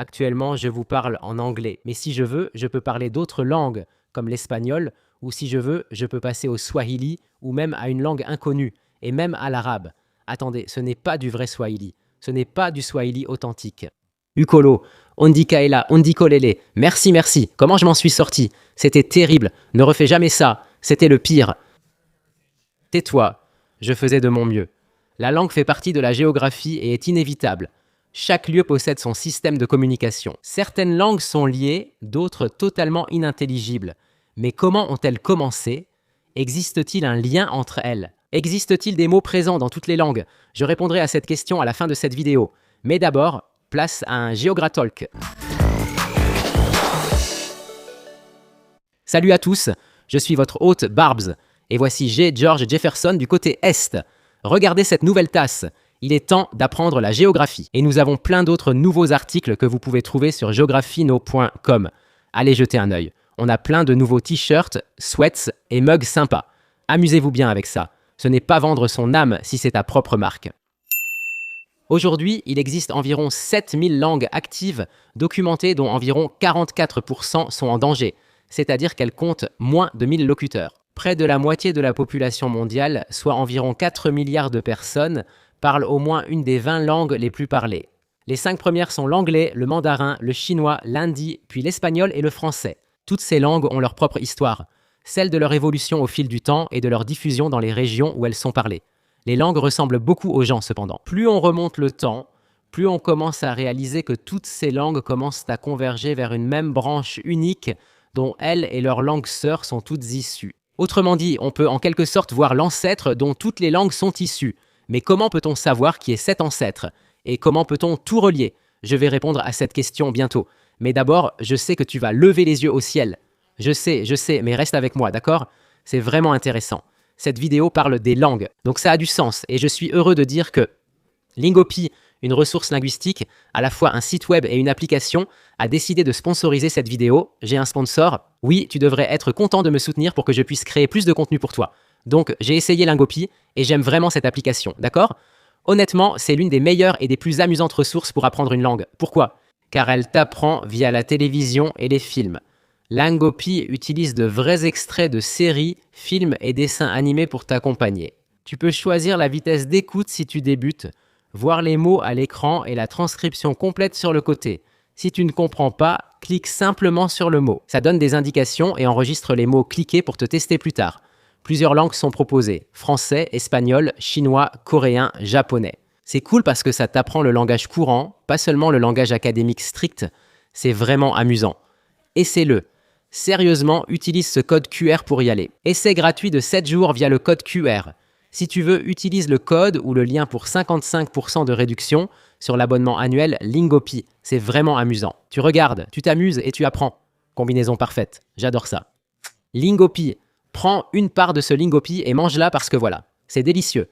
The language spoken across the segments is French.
Actuellement, je vous parle en anglais, mais si je veux, je peux parler d'autres langues, comme l'espagnol, ou si je veux, je peux passer au swahili, ou même à une langue inconnue, et même à l'arabe. Attendez, ce n'est pas du vrai swahili, ce n'est pas du swahili authentique. Ukolo, Ondikaela, Ondikolele, merci, merci, comment je m'en suis sorti? C'était terrible, ne refais jamais ça, c'était le pire. Tais-toi, je faisais de mon mieux. La langue fait partie de la géographie et est inévitable. Chaque lieu possède son système de communication. Certaines langues sont liées, d'autres totalement inintelligibles. Mais comment ont-elles commencé? Existe-t-il un lien entre elles? Existe-t-il des mots présents dans toutes les langues? Je répondrai à cette question à la fin de cette vidéo. Mais d'abord, place à un GeograTalk. Salut à tous, je suis votre hôte Barbs, et voici G. George Jefferson du côté Est. Regardez cette nouvelle tasse. Il est temps d'apprendre la géographie. Et nous avons plein d'autres nouveaux articles que vous pouvez trouver sur geographino.com. Allez jeter un œil. On a plein de nouveaux t-shirts, sweats et mugs sympas. Amusez-vous bien avec ça. Ce n'est pas vendre son âme si c'est ta propre marque. Aujourd'hui, il existe environ 7000 langues actives documentées dont environ 44% sont en danger, c'est-à-dire qu'elles comptent moins de 1000 locuteurs. Près de la moitié de la population mondiale, soit environ 4 milliards de personnes, parlent au moins une des 20 langues les plus parlées. Les 5 premières sont l'anglais, le mandarin, le chinois, l'hindi, puis l'espagnol et le français. Toutes ces langues ont leur propre histoire, celle de leur évolution au fil du temps et de leur diffusion dans les régions où elles sont parlées. Les langues ressemblent beaucoup aux gens cependant. Plus on remonte le temps, plus on commence à réaliser que toutes ces langues commencent à converger vers une même branche unique dont elles et leurs langues sœurs sont toutes issues. Autrement dit, on peut en quelque sorte voir l'ancêtre dont toutes les langues sont issues. Mais comment peut-on savoir qui est cet ancêtre? Et comment peut-on tout relier? Je vais répondre à cette question bientôt. Mais d'abord, je sais que tu vas lever les yeux au ciel. Je sais, mais reste avec moi, d'accord? C'est vraiment intéressant. Cette vidéo parle des langues, donc ça a du sens. Et je suis heureux de dire que Lingopy, une ressource linguistique, à la fois un site web et une application, a décidé de sponsoriser cette vidéo. J'ai un sponsor. Oui, tu devrais être content de me soutenir pour que je puisse créer plus de contenu pour toi. Donc, j'ai essayé Lingopy et j'aime vraiment cette application, d'accord? Honnêtement, c'est l'une des meilleures et des plus amusantes ressources pour apprendre une langue. Pourquoi? Car elle t'apprend via la télévision et les films. Lingopy utilise de vrais extraits de séries, films et dessins animés pour t'accompagner. Tu peux choisir la vitesse d'écoute si tu débutes, voir les mots à l'écran et la transcription complète sur le côté. Si tu ne comprends pas, clique simplement sur le mot. Ça donne des indications et enregistre les mots cliqués pour te tester plus tard. Plusieurs langues sont proposées, français, espagnol, chinois, coréen, japonais. C'est cool parce que ça t'apprend le langage courant, pas seulement le langage académique strict. C'est vraiment amusant. Essaie-le. Sérieusement, utilise ce code QR pour y aller. Essai gratuit de 7 jours via le code QR. Si tu veux, utilise le code ou le lien pour 55% de réduction sur l'abonnement annuel Lingopy. C'est vraiment amusant. Tu regardes, tu t'amuses et tu apprends. Combinaison parfaite. J'adore ça. Lingopy. Prends une part de ce Lingopy et mange-la parce que voilà, c'est délicieux.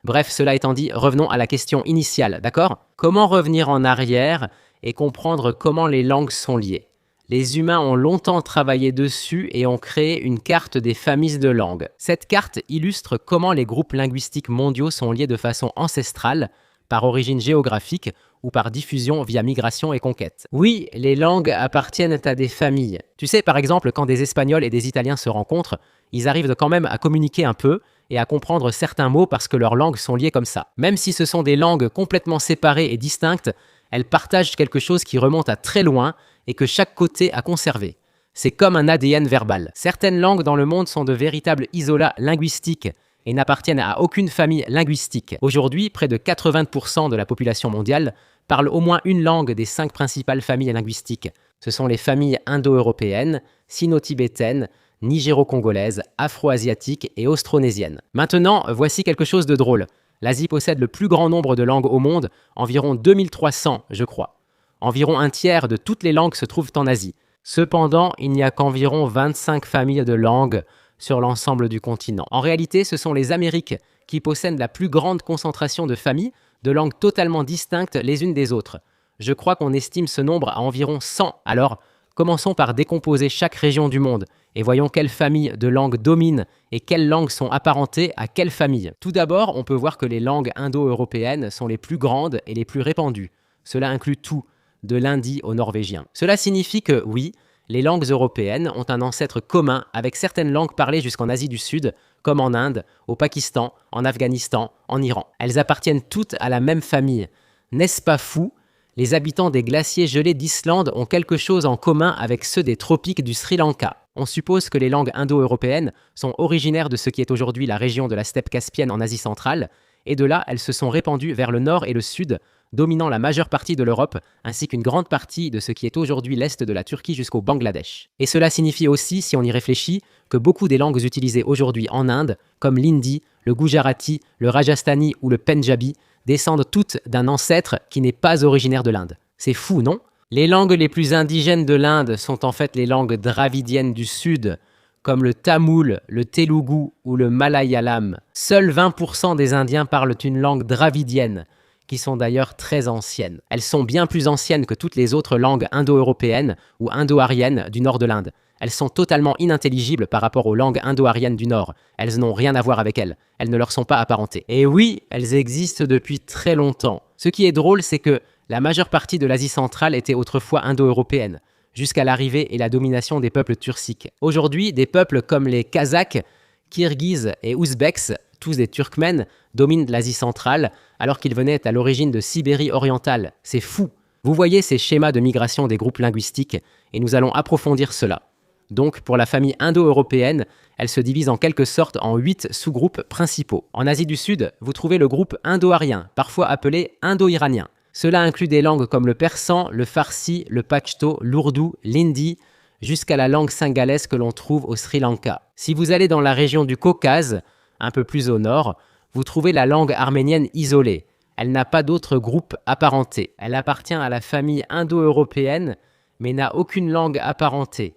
Bref, cela étant dit, revenons à la question initiale, d'accord? Comment revenir en arrière et comprendre comment les langues sont liées? Les humains ont longtemps travaillé dessus et ont créé une carte des familles de langues. Cette carte illustre comment les groupes linguistiques mondiaux sont liés de façon ancestrale, par origine géographique ou par diffusion via migration et conquête. Oui, les langues appartiennent à des familles. Tu sais, par exemple, quand des Espagnols et des Italiens se rencontrent, ils arrivent quand même à communiquer un peu et à comprendre certains mots parce que leurs langues sont liées comme ça. Même si ce sont des langues complètement séparées et distinctes, elles partagent quelque chose qui remonte à très loin et que chaque côté a conservé. C'est comme un ADN verbal. Certaines langues dans le monde sont de véritables isolats linguistiques et n'appartiennent à aucune famille linguistique. Aujourd'hui, près de 80% de la population mondiale parle au moins une langue des 5 principales familles linguistiques. Ce sont les familles indo-européennes, sino-tibétaines, nigéro-congolaises, afro-asiatiques et austronésiennes. Maintenant, voici quelque chose de drôle. L'Asie possède le plus grand nombre de langues au monde, environ 2300, je crois. Environ un tiers de toutes les langues se trouvent en Asie. Cependant, il n'y a qu'environ 25 familles de langues sur l'ensemble du continent. En réalité, ce sont les Amériques qui possèdent la plus grande concentration de familles, de langues totalement distinctes les unes des autres. Je crois qu'on estime ce nombre à environ 100. Alors, commençons par décomposer chaque région du monde et voyons quelles familles de langues dominent et quelles langues sont apparentées à quelles familles. Tout d'abord, on peut voir que les langues indo-européennes sont les plus grandes et les plus répandues. Cela inclut tout, de l'hindi au norvégien. Cela signifie que, oui, les langues européennes ont un ancêtre commun avec certaines langues parlées jusqu'en Asie du Sud, comme en Inde, au Pakistan, en Afghanistan, en Iran. Elles appartiennent toutes à la même famille. N'est-ce pas fou ? Les habitants des glaciers gelés d'Islande ont quelque chose en commun avec ceux des tropiques du Sri Lanka. On suppose que les langues indo-européennes sont originaires de ce qui est aujourd'hui la région de la steppe caspienne en Asie centrale, et de là, elles se sont répandues vers le nord et le sud, dominant la majeure partie de l'Europe, ainsi qu'une grande partie de ce qui est aujourd'hui l'est de la Turquie jusqu'au Bangladesh. Et cela signifie aussi, si on y réfléchit, que beaucoup des langues utilisées aujourd'hui en Inde, comme l'hindi, le gujarati, le rajasthani ou le pendjabi, descendent toutes d'un ancêtre qui n'est pas originaire de l'Inde. C'est fou, non ? Les langues les plus indigènes de l'Inde sont en fait les langues dravidiennes du sud, comme le tamoul, le telugu ou le malayalam. Seuls 20% des Indiens parlent une langue dravidienne, qui sont d'ailleurs très anciennes. Elles sont bien plus anciennes que toutes les autres langues indo-européennes ou indo-ariennes du nord de l'Inde. Elles sont totalement inintelligibles par rapport aux langues indo-ariennes du nord. Elles n'ont rien à voir avec elles. Elles ne leur sont pas apparentées. Et oui, elles existent depuis très longtemps. Ce qui est drôle, c'est que la majeure partie de l'Asie centrale était autrefois indo-européenne, jusqu'à l'arrivée et la domination des peuples turciques. Aujourd'hui, des peuples comme les Kazakhs, Kirghizes et Ouzbeks, tous des Turkmènes, dominent l'Asie centrale, alors qu'ils venaient à l'origine de Sibérie orientale. C'est fou. Vous voyez ces schémas de migration des groupes linguistiques, et nous allons approfondir cela. Donc, pour la famille indo-européenne, elle se divise en quelque sorte en 8 sous-groupes principaux. En Asie du Sud, vous trouvez le groupe indo-arien, parfois appelé indo-iranien. Cela inclut des langues comme le persan, le farsi, le pachto, l'ourdou, l'hindi, jusqu'à la langue singalaise que l'on trouve au Sri Lanka. Si vous allez dans la région du Caucase, un peu plus au nord, vous trouvez la langue arménienne isolée. Elle n'a pas d'autre groupe apparenté. Elle appartient à la famille indo-européenne, mais n'a aucune langue apparentée.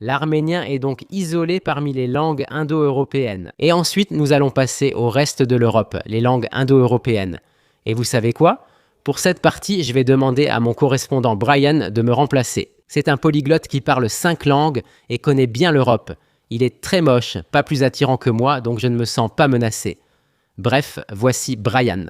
L'arménien est donc isolé parmi les langues indo-européennes. Et ensuite, nous allons passer au reste de l'Europe, les langues indo-européennes. Et vous savez quoi ? Pour cette partie, je vais demander à mon correspondant Brian de me remplacer. C'est un polyglotte qui parle 5 langues et connaît bien l'Europe. Il est très moche, pas plus attirant que moi, donc je ne me sens pas menacé. Bref, voici Brian.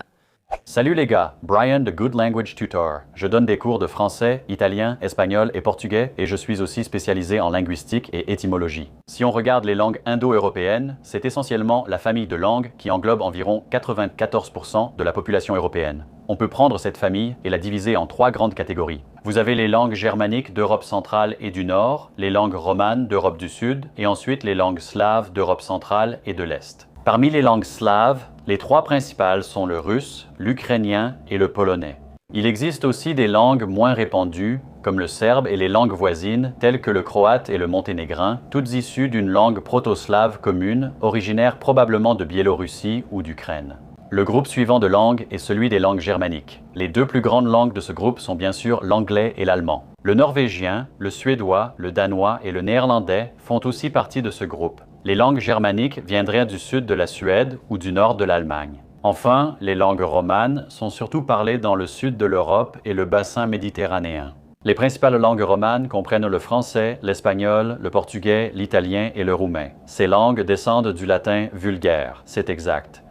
Salut les gars, Brian de Good Language Tutor. Je donne des cours de français, italien, espagnol et portugais et je suis aussi spécialisé en linguistique et étymologie. Si on regarde les langues indo-européennes, c'est essentiellement la famille de langues qui englobe environ 94% de la population européenne. On peut prendre cette famille et la diviser en 3 grandes catégories. Vous avez les langues germaniques d'Europe centrale et du Nord, les langues romanes d'Europe du Sud et ensuite les langues slaves d'Europe centrale et de l'Est. Parmi les langues slaves, les 3 principales sont le russe, l'ukrainien et le polonais. Il existe aussi des langues moins répandues, comme le serbe et les langues voisines, telles que le croate et le monténégrin, toutes issues d'une langue proto-slave commune, originaire probablement de Biélorussie ou d'Ukraine. Le groupe suivant de langues est celui des langues germaniques. Les 2 plus grandes langues de ce groupe sont bien sûr l'anglais et l'allemand. Le norvégien, le suédois, le danois et le néerlandais font aussi partie de ce groupe. Les langues germaniques viendraient du sud de la Suède ou du nord de l'Allemagne. Enfin, les langues romanes sont surtout parlées dans le sud de l'Europe et le bassin méditerranéen. Les principales langues romanes comprennent le français, l'espagnol, le portugais, l'italien et le roumain. Ces langues descendent du latin vulgaire, c'est exact.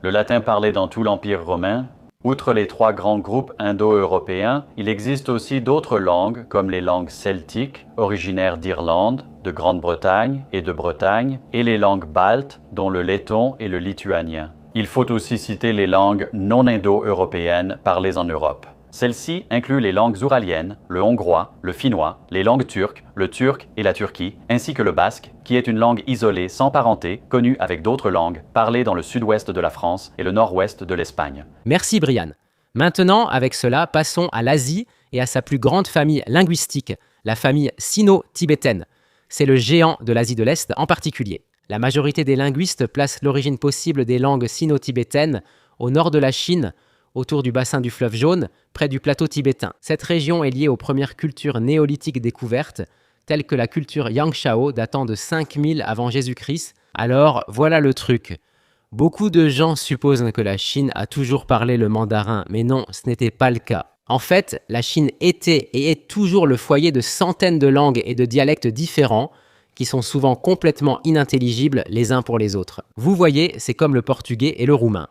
Le latin parlé dans tout l'Empire romain. Outre les 3 grands groupes indo-européens, il existe aussi d'autres langues comme les langues celtiques, originaires d'Irlande, de Grande-Bretagne et de Bretagne, et les langues baltes, dont le letton et le lituanien. Il faut aussi citer les langues non indo-européennes parlées en Europe. Celles-ci incluent les langues ouraliennes, le hongrois, le finnois, les langues turques, le turc et la Turquie, ainsi que le basque, qui est une langue isolée sans parenté, connue avec d'autres langues, parlée dans le sud-ouest de la France et le nord-ouest de l'Espagne. Merci Brian. Maintenant, avec cela, passons à l'Asie et à sa plus grande famille linguistique, la famille sino-tibétaine. C'est le géant de l'Asie de l'Est en particulier. La majorité des linguistes placent l'origine possible des langues sino-tibétaines au nord de la Chine, autour du bassin du fleuve Jaune, près du plateau tibétain. Cette région est liée aux premières cultures néolithiques découvertes, telles que la culture Yangshao datant de 5000 avant Jésus-Christ. Alors, voilà le truc. Beaucoup de gens supposent que la Chine a toujours parlé le mandarin, mais non, ce n'était pas le cas. En fait, la Chine était et est toujours le foyer de centaines de langues et de dialectes différents, qui sont souvent complètement inintelligibles les uns pour les autres. Vous voyez, c'est comme le portugais et le roumain.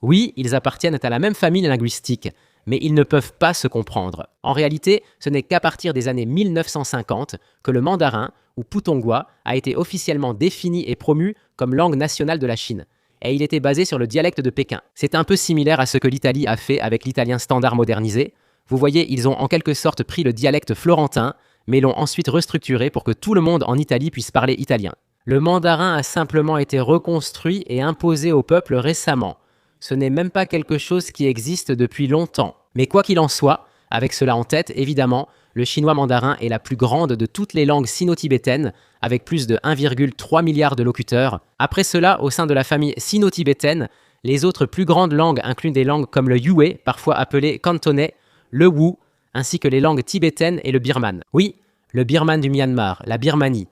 Oui, ils appartiennent à la même famille linguistique, mais ils ne peuvent pas se comprendre. En réalité, ce n'est qu'à partir des années 1950 que le mandarin, ou putonghua, a été officiellement défini et promu comme langue nationale de la Chine. Et il était basé sur le dialecte de Pékin. C'est un peu similaire à ce que l'Italie a fait avec l'italien standard modernisé. Vous voyez, ils ont en quelque sorte pris le dialecte florentin, mais l'ont ensuite restructuré pour que tout le monde en Italie puisse parler italien. Le mandarin a simplement été reconstruit et imposé au peuple récemment. Ce n'est même pas quelque chose qui existe depuis longtemps. Mais quoi qu'il en soit, avec cela en tête, évidemment, le chinois mandarin est la plus grande de toutes les langues sino-tibétaines, avec plus de 1,3 milliard de locuteurs. Après cela, au sein de la famille sino-tibétaine, les autres plus grandes langues incluent des langues comme le yue, parfois appelé cantonais, le wu, ainsi que les langues tibétaines et le birman. Oui, le birman du Myanmar, la Birmanie.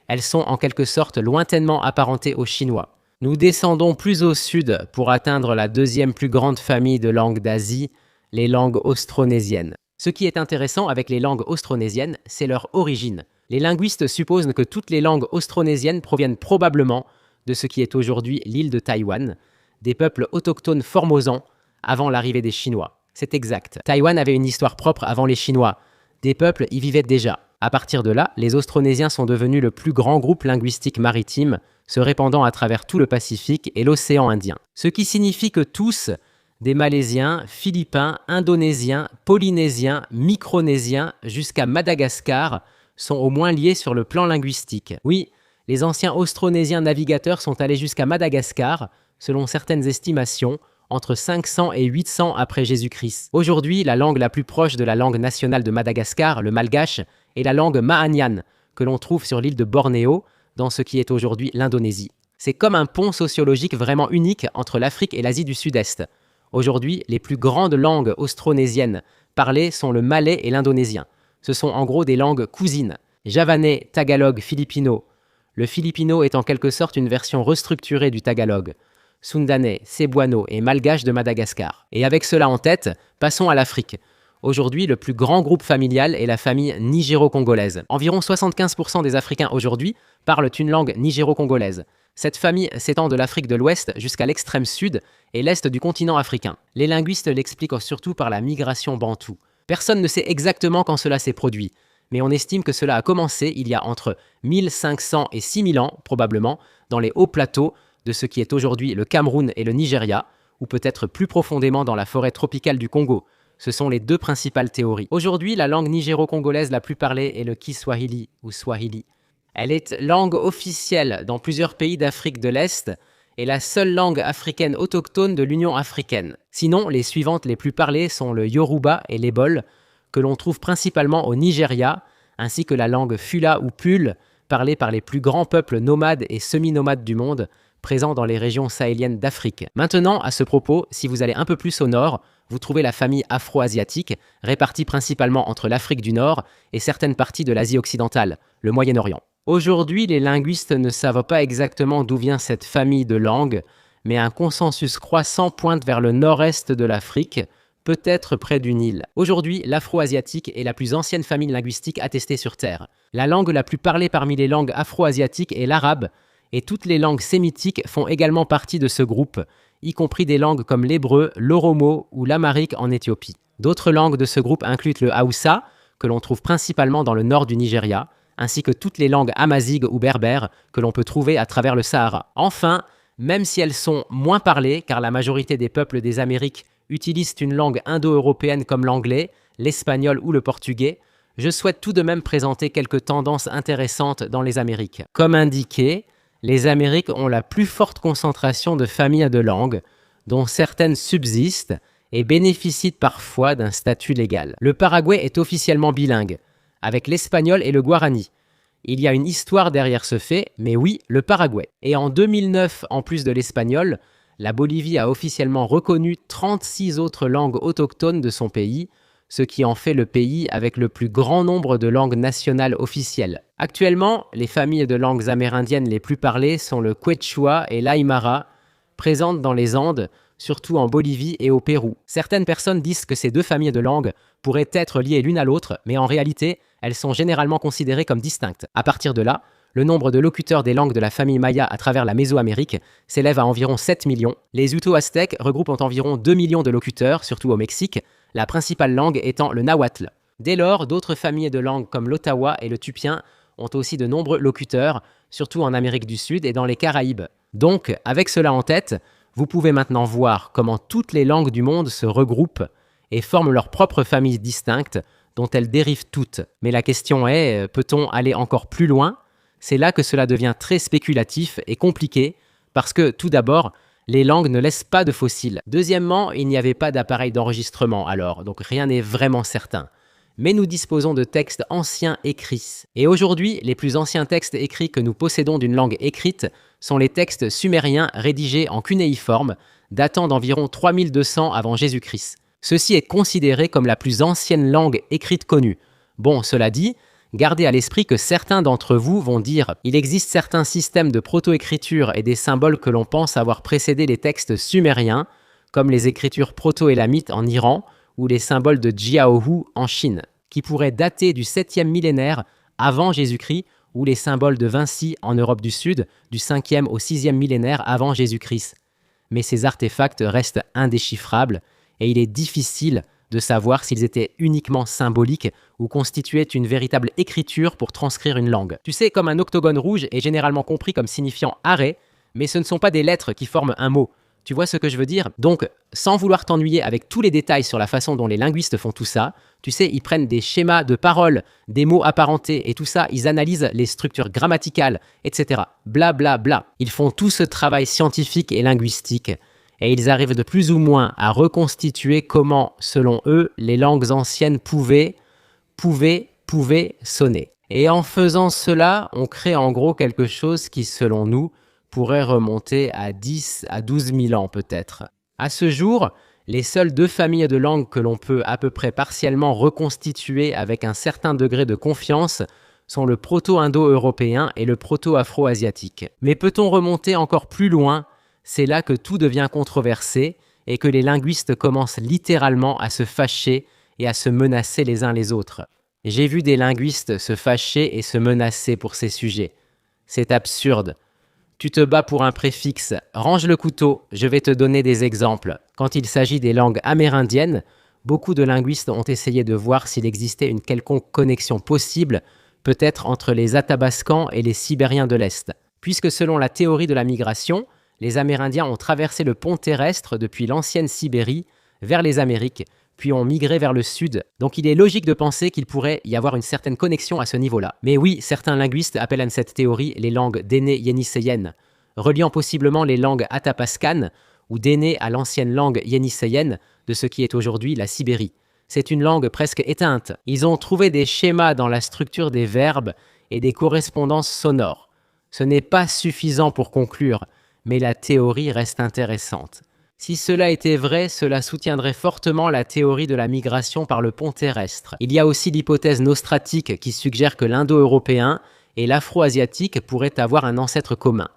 Elles sont en quelque sorte lointainement apparentées aux chinois. Nous descendons plus au sud pour atteindre la deuxième plus grande famille de langues d'Asie, les langues austronésiennes. Ce qui est intéressant avec les langues austronésiennes, c'est leur origine. Les linguistes supposent que toutes les langues austronésiennes proviennent probablement de ce qui est aujourd'hui l'île de Taïwan, des peuples autochtones formosans avant l'arrivée des Chinois. C'est exact. Taïwan avait une histoire propre avant les Chinois. Des peuples y vivaient déjà. À partir de là, les Austronésiens sont devenus le plus grand groupe linguistique maritime, se répandant à travers tout le Pacifique et l'océan Indien. Ce qui signifie que tous, des Malaisiens, Philippins, Indonésiens, Polynésiens, Micronésiens, jusqu'à Madagascar, sont au moins liés sur le plan linguistique. Oui, les anciens Austronésiens navigateurs sont allés jusqu'à Madagascar, selon certaines estimations, entre 500 et 800 après Jésus-Christ. Aujourd'hui, la langue la plus proche de la langue nationale de Madagascar, le malgache, est la langue Mahanyan, que l'on trouve sur l'île de Bornéo, dans ce qui est aujourd'hui l'Indonésie. C'est comme un pont sociologique vraiment unique entre l'Afrique et l'Asie du Sud-Est. Aujourd'hui, les plus grandes langues austronésiennes parlées sont le malais et l'indonésien. Ce sont en gros des langues cousines. Javanais, tagalog, filipino. Le filipino est en quelque sorte une version restructurée du tagalog. Sundanais, Cebuano et Malgache de Madagascar. Et avec cela en tête, passons à l'Afrique. Aujourd'hui, le plus grand groupe familial est la famille nigéro-congolaise. Environ 75% des Africains aujourd'hui parlent une langue nigéro-congolaise. Cette famille s'étend de l'Afrique de l'Ouest jusqu'à l'extrême sud et l'est du continent africain. Les linguistes l'expliquent surtout par la migration bantoue. Personne ne sait exactement quand cela s'est produit, mais on estime que cela a commencé il y a entre 1500 et 6000 ans, probablement, dans les hauts plateaux de ce qui est aujourd'hui le Cameroun et le Nigeria, ou peut-être plus profondément dans la forêt tropicale du Congo. Ce sont les deux principales théories. Aujourd'hui, la langue nigéro-congolaise la plus parlée est le Kiswahili ou Swahili. Elle est langue officielle dans plusieurs pays d'Afrique de l'Est et la seule langue africaine autochtone de l'Union africaine. Sinon, les suivantes les plus parlées sont le Yoruba et l'Ebol, que l'on trouve principalement au Nigeria, ainsi que la langue Fula ou Pule, parlée par les plus grands peuples nomades et semi-nomades du monde, présents dans les régions sahéliennes d'Afrique. Maintenant, à ce propos, si vous allez un peu plus au nord, vous trouvez la famille afro-asiatique, répartie principalement entre l'Afrique du Nord et certaines parties de l'Asie occidentale, le Moyen-Orient. Aujourd'hui, les linguistes ne savent pas exactement d'où vient cette famille de langues, mais un consensus croissant pointe vers le nord-est de l'Afrique, peut-être près du Nil. Aujourd'hui, l'afro-asiatique est la plus ancienne famille linguistique attestée sur Terre. La langue la plus parlée parmi les langues afro-asiatiques est l'arabe, et toutes les langues sémitiques font également partie de ce groupe, y compris des langues comme l'hébreu, l'oromo ou l'amharique en Éthiopie. D'autres langues de ce groupe incluent le haoussa, que l'on trouve principalement dans le nord du Nigeria, ainsi que toutes les langues amazighes ou berbères que l'on peut trouver à travers le Sahara. Enfin, même si elles sont moins parlées, car la majorité des peuples des Amériques utilisent une langue indo-européenne comme l'anglais, l'espagnol ou le portugais, je souhaite tout de même présenter quelques tendances intéressantes dans les Amériques. Comme indiqué, les Amériques ont la plus forte concentration de familles de langues, dont certaines subsistent et bénéficient parfois d'un statut légal. Le Paraguay est officiellement bilingue, avec l'espagnol et le guarani. Il y a une histoire derrière ce fait, mais oui, le Paraguay. Et en 2009, en plus de l'espagnol, la Bolivie a officiellement reconnu 36 autres langues autochtones de son pays, ce qui en fait le pays avec le plus grand nombre de langues nationales officielles. Actuellement, les familles de langues amérindiennes les plus parlées sont le quechua et l'aymara, présentes dans les Andes, surtout en Bolivie et au Pérou. Certaines personnes disent que ces deux familles de langues pourraient être liées l'une à l'autre, mais en réalité, elles sont généralement considérées comme distinctes. À partir de là, Le nombre de locuteurs des langues de la famille Maya à travers la Mésoamérique s'élève à environ 7 millions. Les Uto-Aztèques regroupent environ 2 millions de locuteurs, surtout au Mexique, la principale langue étant le nahuatl. Dès lors, d'autres familles de langues comme l'Ottawa et le tupien ont aussi de nombreux locuteurs, surtout en Amérique du Sud et dans les Caraïbes. Donc, avec cela en tête, vous pouvez maintenant voir comment toutes les langues du monde se regroupent et forment leur propre famille distincte, dont elles dérivent toutes. Mais la question est, peut-on aller encore plus loin ? C'est là que cela devient très spéculatif et compliqué, parce que, tout d'abord, les langues ne laissent pas de fossiles. Deuxièmement, il n'y avait pas d'appareil d'enregistrement alors, donc rien n'est vraiment certain. Mais nous disposons de textes anciens écrits. Et aujourd'hui, les plus anciens textes écrits que nous possédons d'une langue écrite sont les textes sumériens rédigés en cunéiforme, datant d'environ 3200 avant Jésus-Christ. Ceci est considéré comme la plus ancienne langue écrite connue. Bon, cela dit, gardez à l'esprit que certains d'entre vous vont dire « Il existe certains systèmes de proto-écriture et des symboles que l'on pense avoir précédé les textes sumériens, comme les écritures proto-élamites en Iran ou les symboles de Jiaohu en Chine, qui pourraient dater du 7e millénaire avant Jésus-Christ ou les symboles de Vinci en Europe du Sud du 5e au 6e millénaire avant Jésus-Christ. Mais ces artefacts restent indéchiffrables et il est difficile de savoir s'ils étaient uniquement symboliques ou constituaient une véritable écriture pour transcrire une langue. Tu sais, comme un octogone rouge est généralement compris comme signifiant arrêt, mais ce ne sont pas des lettres qui forment un mot. Tu vois ce que je veux dire ? Donc, sans vouloir t'ennuyer avec tous les détails sur la façon dont les linguistes font tout ça, tu sais, ils prennent des schémas de paroles, des mots apparentés et tout ça, ils analysent les structures grammaticales, etc. Bla bla bla. Ils font tout ce travail scientifique et linguistique et ils arrivent de plus ou moins à reconstituer comment, selon eux, les langues anciennes pouvaient sonner. Et en faisant cela, on crée en gros quelque chose qui, selon nous, pourrait remonter à 10 à 12 000 ans peut-être. À ce jour, les seules deux familles de langues que l'on peut à peu près partiellement reconstituer avec un certain degré de confiance sont le proto-indo-européen et le proto-afro-asiatique. Mais peut-on remonter encore plus loin ? C'est là que tout devient controversé et que les linguistes commencent littéralement à se fâcher et à se menacer les uns les autres. J'ai vu des linguistes se fâcher et se menacer pour ces sujets. C'est absurde. Tu te bats pour un préfixe, range le couteau, je vais te donner des exemples. Quand il s'agit des langues amérindiennes, beaucoup de linguistes ont essayé de voir s'il existait une quelconque connexion possible, peut-être entre les Athabascans et les Sibériens de l'Est. Puisque selon la théorie de la migration, les Amérindiens ont traversé le pont terrestre depuis l'ancienne Sibérie vers les Amériques, puis ont migré vers le sud. Donc il est logique de penser qu'il pourrait y avoir une certaine connexion à ce niveau-là. Mais oui, certains linguistes appellent à cette théorie les langues déné-yéniséennes, reliant possiblement les langues athapascanes ou déné à l'ancienne langue yéniséenne de ce qui est aujourd'hui la Sibérie. C'est une langue presque éteinte. Ils ont trouvé des schémas dans la structure des verbes et des correspondances sonores. Ce n'est pas suffisant pour conclure, mais la théorie reste intéressante. Si cela était vrai, cela soutiendrait fortement la théorie de la migration par le pont terrestre. Il y a aussi l'hypothèse nostratique qui suggère que l'indo-européen et l'afro-asiatique pourraient avoir un ancêtre commun.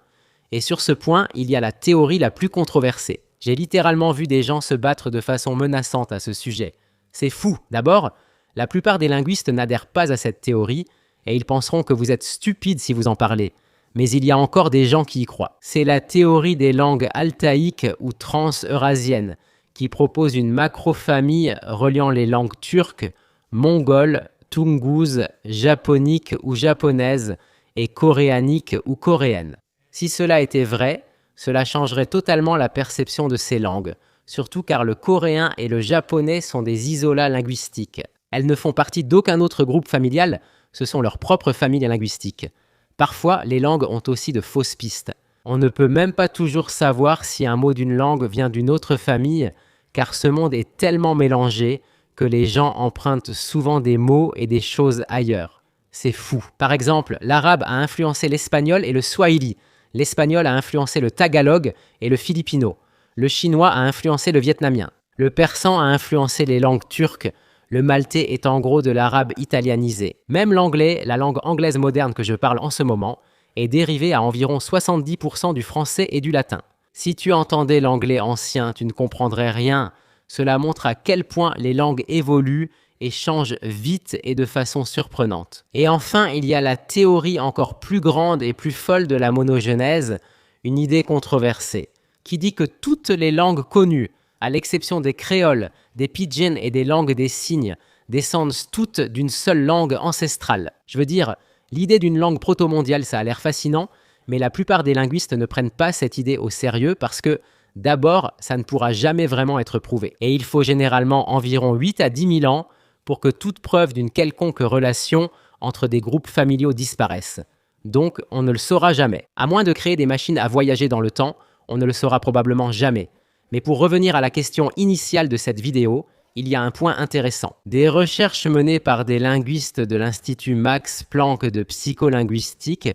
Et sur ce point, il y a la théorie la plus controversée. J'ai littéralement vu des gens se battre de façon menaçante à ce sujet. C'est fou. D'abord, la plupart des linguistes n'adhèrent pas à cette théorie et ils penseront que vous êtes stupide si vous en parlez. Mais il y a encore des gens qui y croient. C'est la théorie des langues altaïques ou trans-eurasiennes qui propose une macrofamille reliant les langues turques, mongoles, toungouzes, japoniques ou japonaises et coréaniques ou coréennes. Si cela était vrai, cela changerait totalement la perception de ces langues, surtout car le coréen et le japonais sont des isolats linguistiques. Elles ne font partie d'aucun autre groupe familial, ce sont leurs propres familles linguistiques. Parfois, les langues ont aussi de fausses pistes. On ne peut même pas toujours savoir si un mot d'une langue vient d'une autre famille, car ce monde est tellement mélangé que les gens empruntent souvent des mots et des choses ailleurs. C'est fou. Par exemple, l'arabe a influencé l'espagnol et le swahili. L'espagnol a influencé le tagalog et le filipino. Le chinois a influencé le vietnamien. Le persan a influencé les langues turques. Le maltais est en gros de l'arabe italianisé. Même l'anglais, la langue anglaise moderne que je parle en ce moment, est dérivé à environ 70% du français et du latin. Si tu entendais l'anglais ancien, tu ne comprendrais rien. Cela montre à quel point les langues évoluent et change vite et de façon surprenante. Et enfin, il y a la théorie encore plus grande et plus folle de la monogenèse, une idée controversée, qui dit que toutes les langues connues, à l'exception des créoles, des pidgins et des langues des signes, descendent toutes d'une seule langue ancestrale. Je veux dire, l'idée d'une langue proto-mondiale, ça a l'air fascinant, mais la plupart des linguistes ne prennent pas cette idée au sérieux parce que, d'abord, ça ne pourra jamais vraiment être prouvé. Et il faut généralement environ 8 à 10 000 ans pour que toute preuve d'une quelconque relation entre des groupes familiaux disparaisse. Donc, on ne le saura jamais. À moins de créer des machines à voyager dans le temps, on ne le saura probablement jamais. Mais pour revenir à la question initiale de cette vidéo, il y a un point intéressant. Des recherches menées par des linguistes de l'Institut Max Planck de psycholinguistique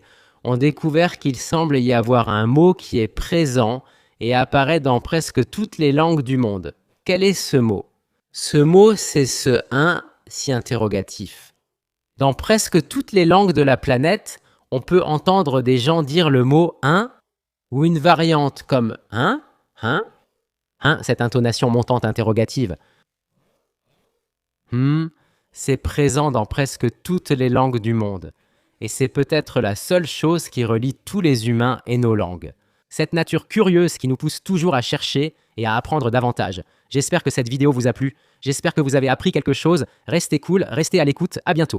ont découvert qu'il semble y avoir un mot qui est présent et apparaît dans presque toutes les langues du monde. Quel est ce mot? Ce mot, c'est ce « un » si interrogatif. Dans presque toutes les langues de la planète, on peut entendre des gens dire le mot « un » ou une variante comme « hein », cette intonation montante interrogative. C'est présent dans presque toutes les langues du monde. Et c'est peut-être la seule chose qui relie tous les humains et nos langues. Cette nature curieuse qui nous pousse toujours à chercher et à apprendre davantage. J'espère que cette vidéo vous a plu. J'espère que vous avez appris quelque chose. Restez cool, restez à l'écoute. À bientôt.